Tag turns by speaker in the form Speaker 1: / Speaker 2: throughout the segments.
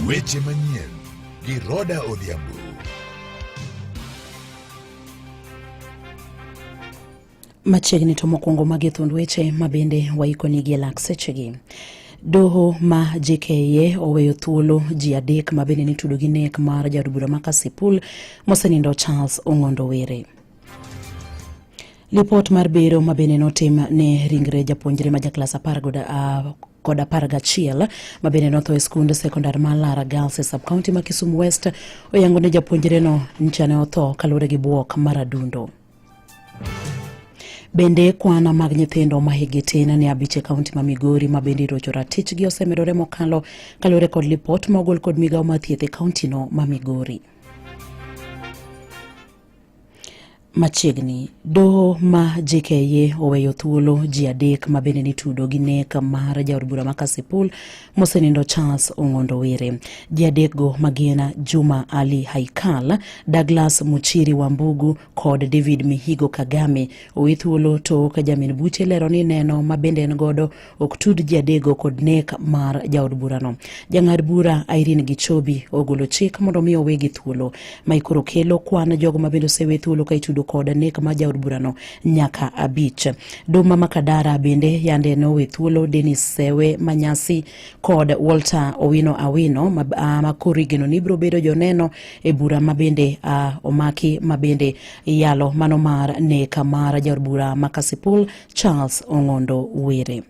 Speaker 1: Weche manyien gi Roda Odhiambo.
Speaker 2: Machiegni to mokwongo magi thund weche mabende waikoni gi lak sechegi. Doho ma JKA oweyo thuolo ji adek mabende nitudo gi nek mar jaod bura ma Kasipul mosenindo Charles Ong'ondo Were. Lipot mar bero mabende notim ne ringre japuonjre ma jaklas 11 mabende notho e skund sekondar mar Lara Girls e sub-county ma Kisumu West oyango ne japuonjre no nchane otho kalure gi buok mar adundo. Bende kwana mag nyithindo ma higi tin ne abich e kaunti ma Migori mabende rocho ratich gi osemedore mokalo kalure kod lipot mogol kod migawo ma thieth e kaunti no ma Migori. Machiegni, doho ma JKA oweyo thuolo ji adek mabende nitudo gi nek mar jaod bura ma Kasipul mosenindo Charles Ong'ondo Were. Ji adek go magina Juma Ali Haikal, Douglas Muchiri Wambugu kod David Mihigo Kagame owe thuolo to ka jamin buche lero ni neno mabende en godo ok tud ji adego kod nek mar jaod bura no. Jang'ad bura Irene Gichobi ogolo chik mondo mi owegi thuolo ma ikoro kelo kwan jogo mabende osewe thuolo ka itudo kod nek ma jaod bura no nyaka abich. Doma Makadara bende yande nowe thuolo Dennis Sewe Manyasi kod Walter Owino Awino makorigeno ni biro bedo joneno e bura mabende omaki mabende yalo mano mar nek mar jaod bura ma Kasipul Charles Ong'ondo Were.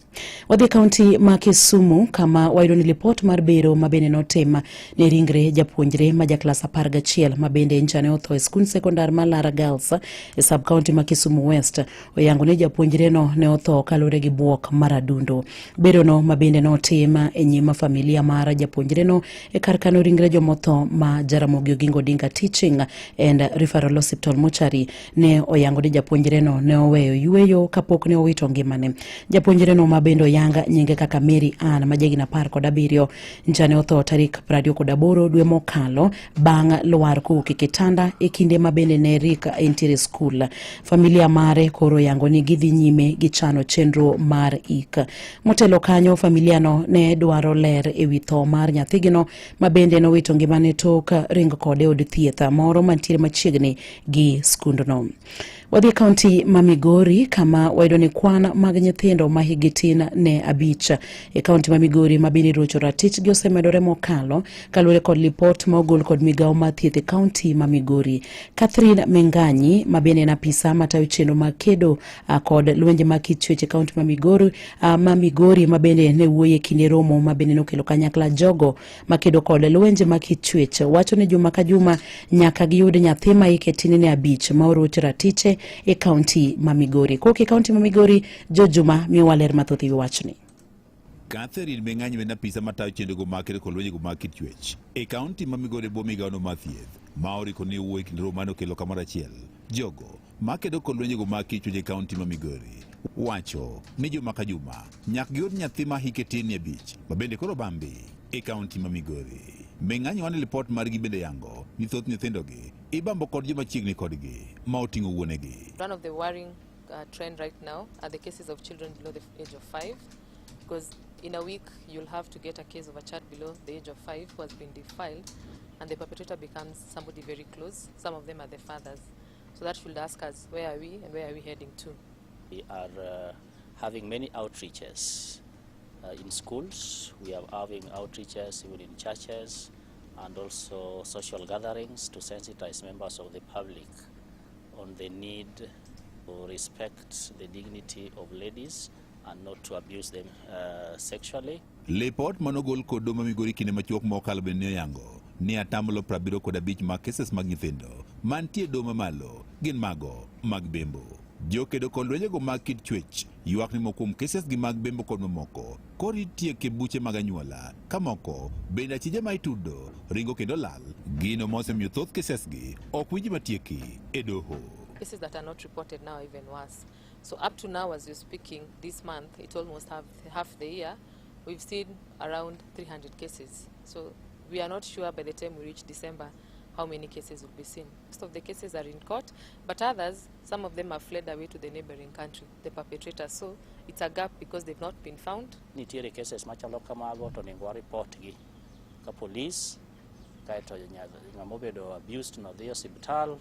Speaker 2: Wadhi kaunti ma Kisumu kama wayudo ni lipot mar bero mabende notim ne ringre japuonjre ma jaklas 11 mabende nchane otho e skund sekondar mar Lara Girls e sub-county ma Kisumu West oyango ne japuonjre no ne otho kalure gi buok mar adundo. Bero no mabende notim e nyima familia mar japuonjre no e kar kano ringre jomotho ma Jaramogi Oginga Odinga Teaching and Referral Hospital Mochari ne oyango ne japuonjre no ne oweyo yueyo kapok ne owito ngimane. Japuonjre no mabende oyanga nyinge kaka Mary Ann majagina 17 nchane otho tarik 28 dwe mokalo bang' lwar kowuok e kitanda e kinde mabende ne Rick entiere skul. Familia mare koro yango ni gidhi nyime gi chano chenro mar ik. Motelo kanyo familia no ne dwaro ler e wi tho mar nyathigino mabende nowito ngimane tok ring kode od thieth moro mantiere machiegni gi skund no. Wadhi kaunti ma Migori kama wayudo ni kwan mag nyithindo ma higi tin ne abich e kaunti ma Migori mabende rocho ratich gi osemedore mokalo kalure kod lipot mogol kod migawo ma thieth e kaunti ma Migori. Catherine Menganyi mabende na pisa matayo chenro makedo kod lwenje ma kitchwech e kaunti ma Migori mabende ne wuoye kinde romo mabende nokelo kanyakla jogo makedo kod lwenje ma kitchwech wacho ni juma ka juma nyaka giyud nyathi ma hike tin ne abich ma orocho ratiche e kaunti ma Migori. Koke kaunti ma Migori Jojuma miwaler mathoth wi wachni.
Speaker 3: Catherine Menganyi na pisa matayo chenro makere kod lwenje ma kitchwech e kaunti ma Migori bo migawo no mathieth ma oriko ni wuoye kinde romo mano kelo kamoro achiel. Jogo makedo kod lwenje ma kitchwech e kaunti ma Migori wacho ni juma ka juma nyak giyud nyathi ma hike tin ne abich mabende koro bambi e kaunti ma Migori. Menganyi wane lipot margi bende yango ni thoth nyithindogi ibambo kod joma chiegni kodgi ma oting'o wuonegi.
Speaker 4: One of the worrying trend right now are the cases of children below the age of 5, because in a week you'll have to get a case of a child below the age of 5 who has been defiled, and the perpetrator becomes somebody very close. Some of them are the fathers. So that should ask us, where are we and where are we heading to?
Speaker 5: We are having many outreaches in schools. We are having outreaches even in churches and also social gatherings to sensitize members of the public on the need to respect the dignity of ladies and not to abuse them sexually.
Speaker 3: Lipot manogol kod Doma Migori kinde machuok mokalo bende yango ni atamlo 75 mag cases mag nyithindo mantie Doma malo gin mago mag bembo. Jokedo kod lwenjego mag kitchwech ywak ni mokum cases gi mag bembo kod mamoko kori tieke buche mag anyuola kamoko bende achije ma itudo ringo kendo lal gino mosemiyo thoth cases gi ok winji matieki e doho.
Speaker 4: Cases that are not reported now are even worse. So up to now, as you're speaking, this month, it's almost half the year, we've seen around 300 cases. So we are not sure by the time we reach December how many cases will be seen. Most of the cases are in court, but others, some of them have fled away to the neighboring country, the perpetrators. So it's a gap because they've not been found.
Speaker 5: Nitiere cases machalo kamago to nego report gi ka police kaeto ng'amo bedo abused no dhi osiptal,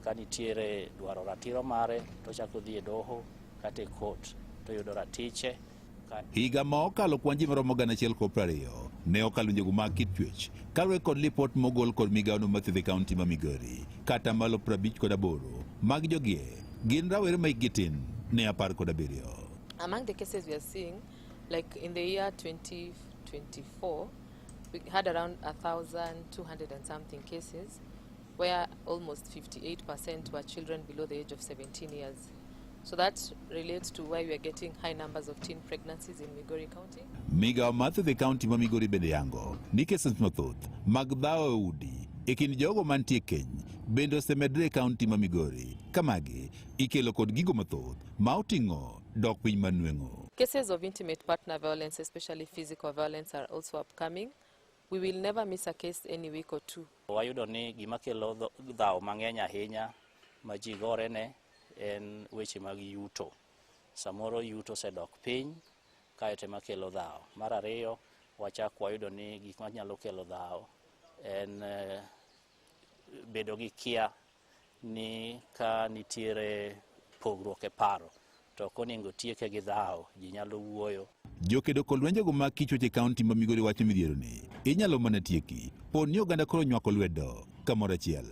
Speaker 5: ka nitiere dwaro ratiro mare to chako dhi e doho kata e court to yudo ratiche.
Speaker 3: Higa ma okalo kwan ji maromo 120 ne okalo njego mag kit chwech kaluwore kod lipot mogol kod migawono mathiedho e kaunti ma Migori. Kata malo 58 mag jogie gin rawere ma hikgi tin ne 17.
Speaker 4: Among the cases we are seeing, like in the year 2024, we had around 1,200 and something cases, where almost 58% were children below the age of 17 years. So that relates to why we are getting high numbers of teen pregnancies in Migori County.
Speaker 3: Migawo mathiedho e kaunti ma Migori bende yango ni cases mathoth mag dhawo e udi e kind jogo mantie keny bende osemedre e kaunti ma Migori. Kamagi ikelo kod gigo mathoth ma oting'o dok piny manweng'o.
Speaker 4: Cases of intimate partner violence, especially physical violence, are also upcoming. We will never miss a case any week or two.
Speaker 5: Wayudo ni gima kelo dhawo mang'eny ahinya ma ji gore ne en weche mag yuto. Samoro yuto sedok piny kaeto ema kelo dhawo. Mar ariyo, wachako wayudo ni gik manyalo kelo dhawo en bedo gi kia ni ka nitiere pogruok e paro to konego tieke gi dhawo, ji nyalo wuoyo.
Speaker 3: Jokedo kod lwenjego mag kichwech e kaunti ma Migori wacho midhiero ni inyalo mana tieki pod ni oganda koro nywako lwedo kamoro achiel.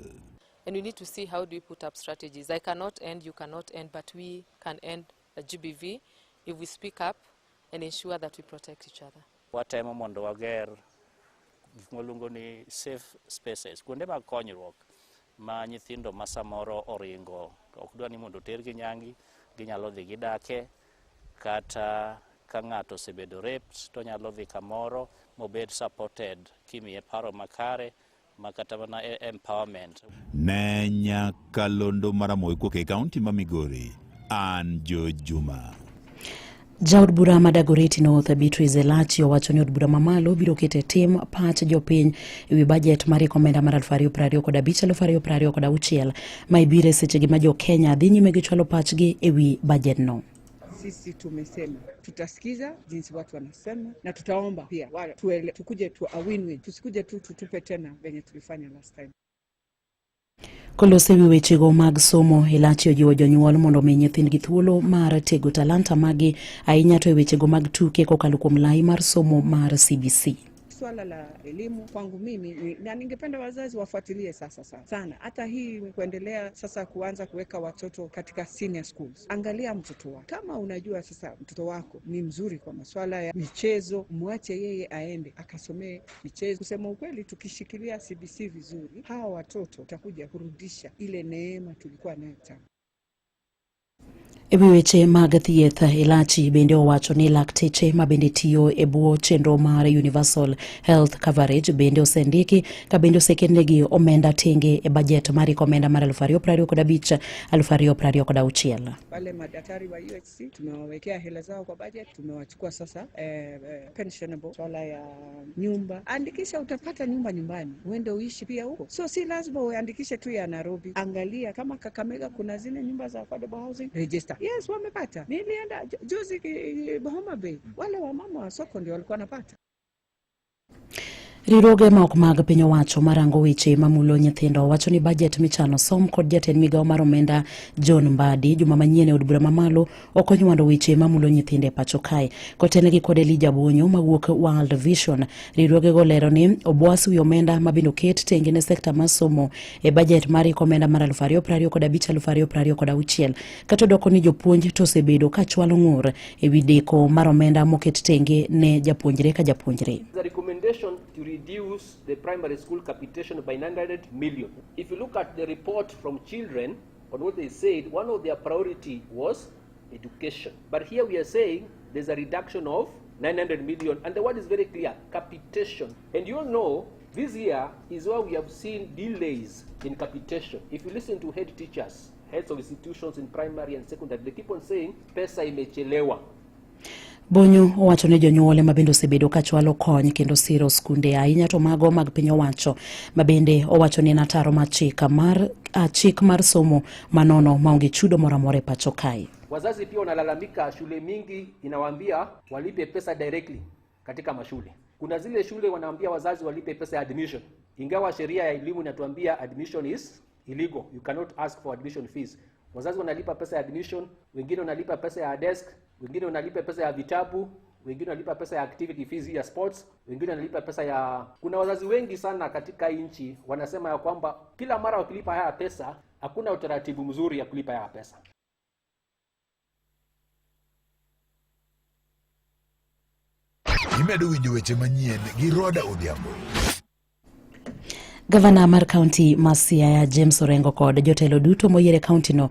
Speaker 4: And we need to see how do we put up strategies. I cannot end, you cannot end, but we can end a GBV if we speak up and ensure that we protect each other.
Speaker 5: Watemo mondo wager gik molungo ni safe spaces, kuonde mag konyruok ma nyithindo ma samoro oringo ok dwa ni mondo tergi nyangi, ginyalo dhi gidake, kata ka ng'ato osebedo raped to nyalo dhi kamoro mobed supported kimiye paro makare makata mana empowerment.
Speaker 3: Ne Nyakalondo Maramoe kuok e kaunti ma Migori, an George Juma.
Speaker 2: Jaod bura ma Dagoretti North Beatrice Elachi owacho ni od bura mamalo biro kete tim pach jopiny e wi budget mar komenda mar 2025-2026 ma ibire seche ma jo Kenya dhi nyime gi chwalo pachgi e wi budget no.
Speaker 6: Sisi tumesema tutasikiza jinsi watu wanasema na tutaomba pia tukuje tu a win-win, tusikuje tu tutupe tena venye tulifanya last time.
Speaker 2: Kolose wi wechego mag somo, Elachi ojiwo jonyuol mondo omi nyithindgi thuolo mar tego talanta magi ahinya to e wechego mag tuke kokalo kuom lai mar somo mar CBC.
Speaker 6: Swala la elimu kwangu mimi na ningependa wazazi wafuatilie sasa sana. Hata hii kuendelea sasa kuanza kuweka watoto katika senior schools. Angalia mtoto wako. Kama unajua sasa mtoto wako ni mzuri kwa masuala ya michezo, mwache yeye aende akasomee michezo. Kusema ukweli, tukishikilia CBC vizuri, hawa watoto tutakuja kurudisha ile neema tulikuwa nayo tangu.
Speaker 2: Ewi weche mag thieth, Elachi bende owacho ni lakteche ma bende tiyo e bwo chenro mar Universal Health Coverage bende osendiki ka bende osekendegi omenda tenge e budget mar komenda mar 2025-2026.
Speaker 6: Wale madaktari wa UHC tumewawekea hela zao kwa budget, tumewachukua sasa pensionable. Swala ya nyumba, andikisha, utapata nyumba nyumbani, uende uishi pia huko. So si lazima uandikishe tu ya Nairobi. Angalia kama Kakamega kuna zile nyumba za affordable housing, register. Yes, wamepata. Nilienda juzi Bahoma Bay, wale wa mama wa soko ndio walikuwa napata.
Speaker 2: Riwruoge ma ok mag piny owacho marango weche mamulo nyithindo wacho ni budget michano som kod jatend migawo mar omenda John Mbadi juma manyien e od bura mamalo ok onywando weche mamulo nyithinde pacho kae. Kotenegi kod Elijah Bonyo mawuok World Vision, riwruoge go lero ni obwas wi omenda mabino ket tenge ne sekta mar somo e budget mar komenda mar 2025-2026 kata doko ni jopuonj to osebedo ka chwalo ng'ur e wi deko mar omenda moket tenge ne japuonjre ka japuonjre.
Speaker 7: The recommendation to reduce the primary school capitation by 900 million. If you look at the report from children on what they said, one of their priority was education. But here we are saying there's a reduction of 900 million, and the word is very clear, capitation. And you all know this year is where we have seen delays in capitation. If you listen to head teachers, heads of institutions in primary and secondary, they keep on saying pesa imechelewa.
Speaker 2: Bonyo owacho ne jonyuol ma bende osebedo ka chwalo kony kendo siro skunde ahinya to mago mag piny owacho ma bende owacho ni nataro ma chik mar somo manono maonge chudo moro amora e pacho kae.
Speaker 7: Wazazi pia wanalalamika shule mingi inawaambia walipe pesa directly katika mashule. Kuna zile shule wanaambia wazazi walipe pesa ya admission, ingawa sheria ya elimu inatuambia admission is illegal, you cannot ask for admission fees. Wazazi wanalipa pesa ya admission, wengine wanalipa pesa ya desk, wengine wanalipa pesa ya vitabu, wengine wanalipa pesa ya activity fees ya sports, wengine wanalipa pesa ya... Kuna wazazi wengi sana katika nchi wanasema ya kwamba kila mara wakilipa haya pesa, hakuna utaratibu mzuri ya kulipa haya pesa.
Speaker 1: Imedo winjo weche manyien gi Roda Odhiambo.
Speaker 2: Gavana mar kaunti ma Siaya James Orengo kod jotelo duto moyiere kaunti no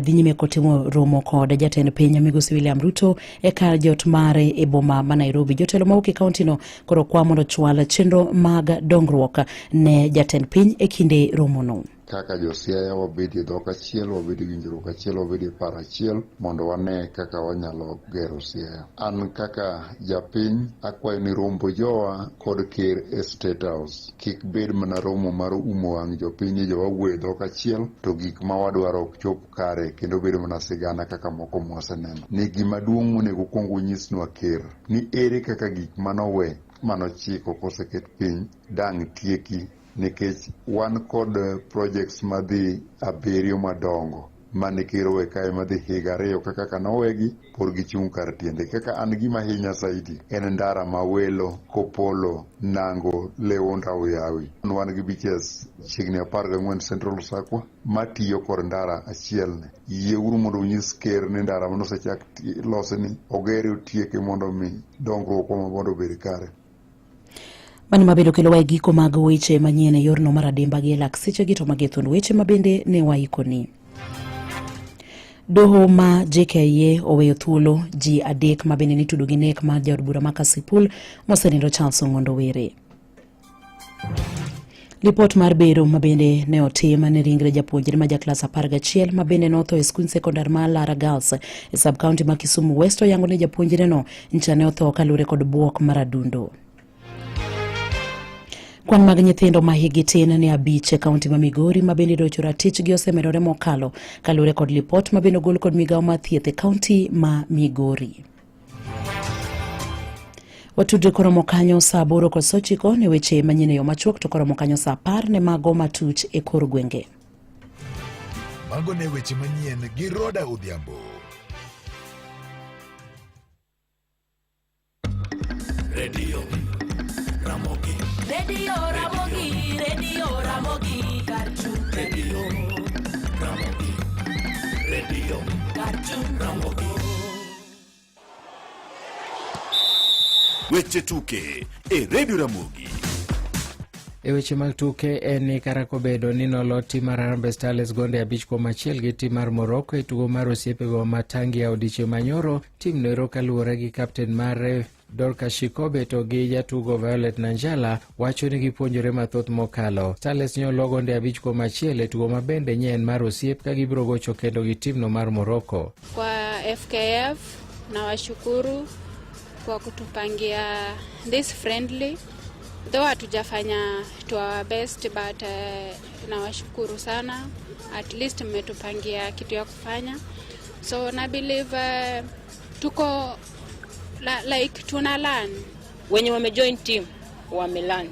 Speaker 2: dhi nyime kotimo romo kod jatend piny Migosi William Ruto e kar jot mare e boma ma Nairobi. Jotelo mawuok e kaunti no koro kwa mondo chwal chenro mag dongruok ne jatend piny e kinde romo no.
Speaker 8: Kaka josiaya wabedi dhok achiel, wabedi winjruok achiel, wabedi paro achiel mondo wane kaka wanyalo gero Siaya. An kaka japiny akwayo ni rombo jowa kod ker e State House kik bed mana romo mar umo wang' jopiny jowa wuoyo dhok achiel to gik ma wadwaro ok chop kare kendo bedo mana sigana kaka moko mwaseneno. Ni gima duong' monego kuong unyisnwa ker ni ere kaka gik manowe manochiko koseket piny dang' tieki, nikech wan kod projects madhi 7 madongo manikiro we kae madhi higa 2 kaka kanowegi por gichung' kar tiende. Kaka an gima hinya saidi en ndara mawelo Kopolo Nango Leonda Uyawi. Wan gi beaches chiegni 14 Central Sakwa matiyo kod ndara achielne. Yieuru mondo unyis ker ni ndara manosechak losni ogere otieke mondo mi dongruok mondo obed kare.
Speaker 2: Mani mabedo kelo wae giko mag weche manyien e yorno mar adimba gi lak seche gito magethon weche mabende ne waikoni. Doho ma JKIA oweyo thuolo ji adek mabende nitudo gi nek mar jaod bura ma Kasipul mosenindo Charles Ong'ondo Were. Lipot mar bero mabende ne otima ne ringre japuonjre ma jaklas 11 mabende notho e skul sekondar ma Lara Girls e sub-county ma Kisumu West yango ne japuonjre no ncha ne otho kalure kod buok mar adundo. Kwan mag nyithindo ma higi tin ne 5 e kaunti ma Migori mabende docho ratich gi osemedore mokalo kalure kod lipot mabende ogol kod migawo ma thieth e kaunti ma Migori. Watudre koromo kanyo saa 8 kod 9 ne weche manyien yo machuok to koromo kanyo saa 10 ne mago matuch e kor gwenge.
Speaker 1: Mago ne weche manyien gi Roda Odhiambo.
Speaker 9: Radio Ramogi. Radio Ramogi, Radio Ramogi, Cartoon Radio Ramogi, Radio Cartoon Ramogi. Weche tuke e Radio Ramogi.
Speaker 10: E weche mag tuke en ni karako bedo ni nolo tim mar Harambee Stars gonde 5-1 gi tim mar Morocco e tugo mar osiepego matangi odiechieng' manyoro. Tim no kaluwore gi kapten mare Dorcas Shikobe to gi jatugo Violet Nanjala wacho ni gipuonjore mathoth mokalo. Stars nyolo gonde 5-1 e tugo mabende nyen mar osiep ka gibiro gocho kendo gi tim no mar Morocco.
Speaker 11: Kwa FKF na washukuru kwa kutupangia this friendly, though hatujafanya to our best but na washukuru sana, at least mmetupangia kitu ya kufanya, so na believe tuko like tuna learn.
Speaker 12: Wenye wamejoin team wamelearn,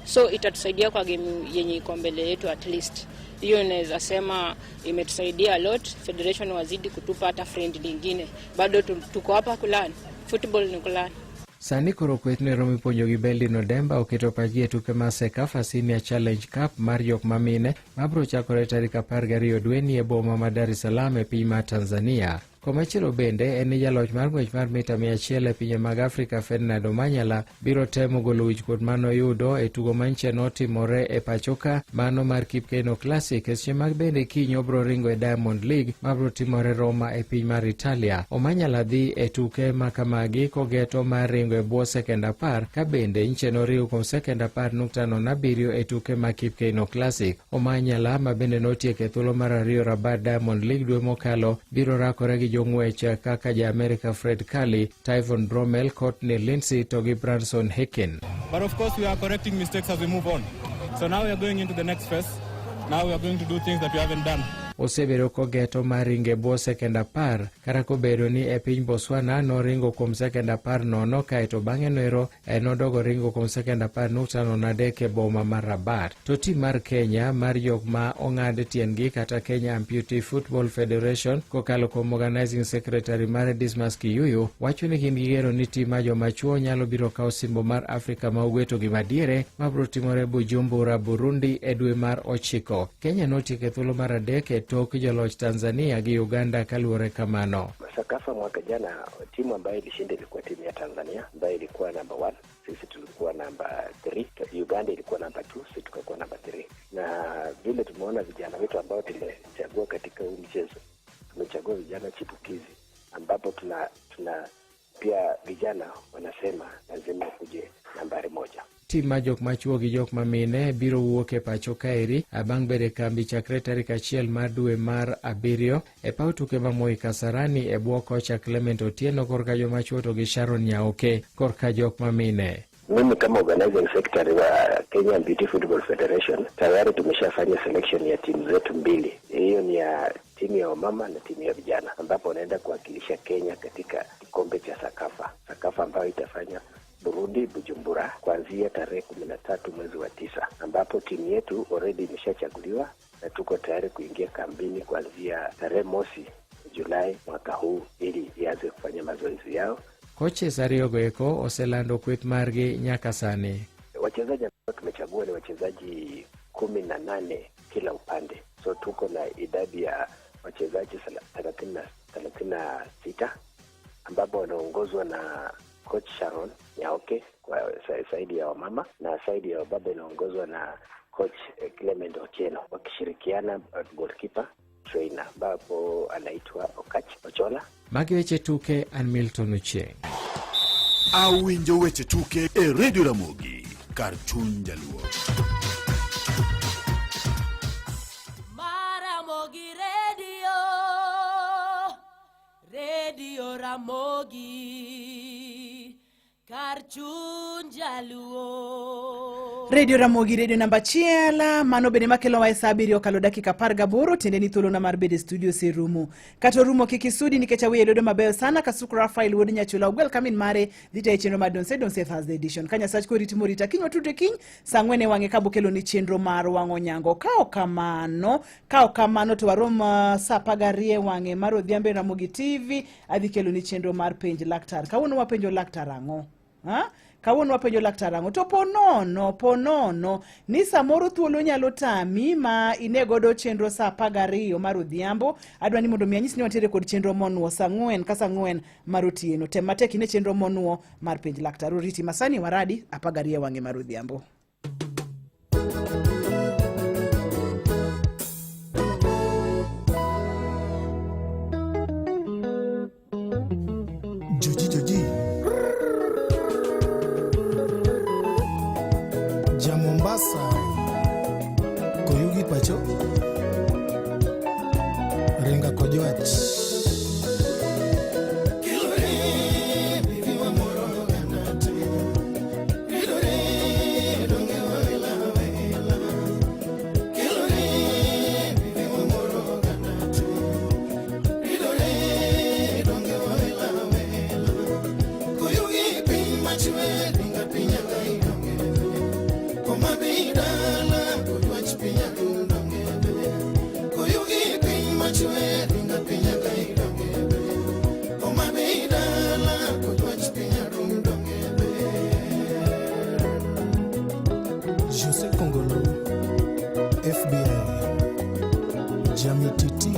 Speaker 12: so itatusaidia kwa game yenye iko mbele yetu. At least hiyo naweza sema imetusaidia a lot. Federation wazidi kutupa hata friend lingine, bado tuko hapa kulearn. Football ni kulearn.
Speaker 10: Sani koro kwetne romi ponjo gi Beldi Nodemba oketo pachgi e tuke mar Sekafa Senior Challenge Cup mar jok mamine mabiro chakore tarik 12 dweni e boma ma Dar es Salaam e piny mar Tanzania. Komachielo bende en jaloch mar ng'wech mar mita 100 e pinje mag Afrika Ferdinand Omanyala biro temo golo wich kuot mano yudo e tugo manche notimore e pachoka mano mar Kipkeino Classic. Seche mag bende kiny obro ringo e Diamond League mabro timore Roma e piny mar Italia. Omanyala dhi e tuke makamagi kogeto mar ringo e bwo sekend 10 ka bende nche noriwo kuom sekend 10.07 e tuke ma Kipkeino Classic. Omanyala ma bende notieko e thuolo mar 2 Rabat Diamond League dwe mokalo biro rakore gi jong'wech kaka ja America Fred Curley, Tyvon Bromell, Courtney Lindsay to gi Branson Hicken.
Speaker 13: But of course we are correcting mistakes as we move on. So now we are going into the next phase. Now we are going to do things that we haven't done.
Speaker 10: osebedo kogeto mar ringe bwo sekend 10 kata kobedo ni e piny Botswana noringo kuom sekend 10 kaeto bang'e noero nodogo ringo kuom sekend 10.3 e boma mar Rabat. To tim mar Kenya mar jok ma ong'ad tiendgi kata Kenya Amputee Football Federation kokalo kuom organizing secretary mar Dismas Kiyuyu wacho ni gin gigero ni tim ma joma chuo nyalo biro kawo simbo mar Afrika ma ugweto gi madiere mabiro timore Bujumbura, Burundi e dwe mar 9. Kenya notieko thuolo mar 3 e tok joloch Tanzania gi Uganda kaluwore kamano.
Speaker 13: Sakafa mwaka jana timu ambayo ilishinda ilikuwa timu ya Tanzania ambayo ilikuwa number 1, sisi tulikuwa number 3, Uganda ilikuwa number 2, sisi tukakuwa number 3. Na vile tumeona vijana wetu ambao tumechagua katika huu mchezo, tumechagua vijana chipukizi ambapo tuna pia vijana wanasema lazima kuje nambari 1.
Speaker 10: Tim ma jok machuo gi jok mamine biro wuok e pacho kaeri bang' bedo kambi chakre tarik 1 mar dwe mar 7 e paw tuke ma Moi Kasarani e bwo kocha Clement Otieno korka joma chuo to gi Sharon Nyaoke korka jok mamine.
Speaker 13: Mimi kama organizing secretary wa Kenya Amputee Football Federation tayari tumeshafanya selection ya timu zetu 2. Hiyo ni ya timu ya wamama na timu ya vijana ambapo wanaenda kuwakilisha Kenya katika kikombe cha Sakafa ambayo itafanya Burundi, Bujumbura kuanzia tarehe 13 mwezi wa 9, ambapo timu yetu already imeshachaguliwa na tuko tayari kuingia kambini kuanzia tarehe 1 Julai mwaka huu ili ianze kufanya mazoezi yao.
Speaker 10: Coaches ariyogo eko oselando kweth margi nyaka sani.
Speaker 13: Wachezaji ambao tumechagua ni wachezaji 18 kila upande. So tuko na idadi ya wachezaji 36 ambapo wanaongozwa na coach Sharon Nyaoke kwa saidi ya wamama na saidi ya wababa inaongozwa na coach Clement Otieno wakishirikiana goalkeeper trainer ambapo anaitwa Ochola.
Speaker 10: Magi weche tuke an Milton Ochieng.
Speaker 9: Awinjo weche tuke e Radio Ramogi kar chuny jaluo.
Speaker 14: Ramogi Radio Ramogi kar chuny jaluo.
Speaker 15: Radio Ramogi radio namba 1 mano bende makelo wa saa 7 okalo dakika 18 tende ni thuolo na mar bede studio serumu kato rumo kikisudi nikech awiye dodo mabeyo sana kasuku Rafael wodi nyachula welcome in mare dhita e chenro madon say Thursday edition kanya sach ko ritimo rita kinyo tudre kiny sangwene wange kabo kelo ni chenro mar wango nyango kao kamano to warom saa 12 wange mar odhiambe Ramogi TV adhi kelo ni chenro mar penj laktar kawuono wapenjo laktar ang'o kawuono wapenjo laktar ang'o to ponono ni samoro thuolo nyalo tami ma inegodo chenro saa 12 mar odhiambo adwa ni mondo mi anyis ni wantiere kod chenro monuo saa 4 ka saa 4 mar otieno tem matek ine chenro monuo mar penj laktar oriti masani waradi 12 wange mar odhiambo.
Speaker 16: Joji Mombasa koyugi pacho renga kojoach Jose Kongolo FBI Jamie Titi